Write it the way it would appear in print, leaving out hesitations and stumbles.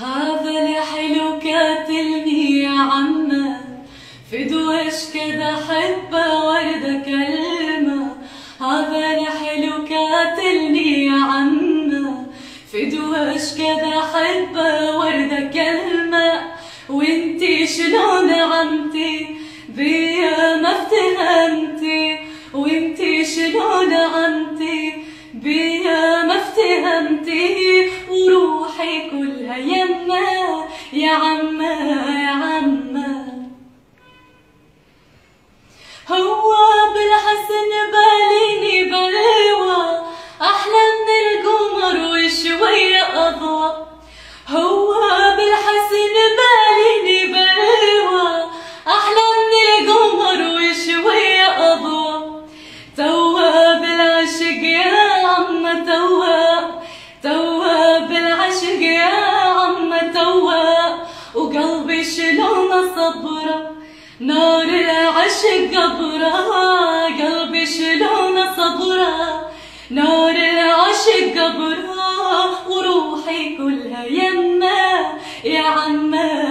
هذا الحلو كاتلني يا عمه، فدوش كذا حبه وردة كلمة. هذا الحلو كاتلني يا عمه، فدوش كذا حبه وردة كلمة. وانتي شلون عمتي بيا ما افتهمتي، وانتي شلون عمتي بيا ما افتهمتي. وروحي كلها يمه يا عمه يا عمه. هو بالحسن باليني بلوى احلى من القمر وشويه اضوى. هو بالحسن باليني بلوى احلى من القمر وشويه اضوى. توه بالعشق يا عمه توه بالعشق يا عمه توه. وقلبي شلون صبره نار العشق قبره. قلبي شلون صبره نار العشق قبره. وروحي كلها يمه يا عمه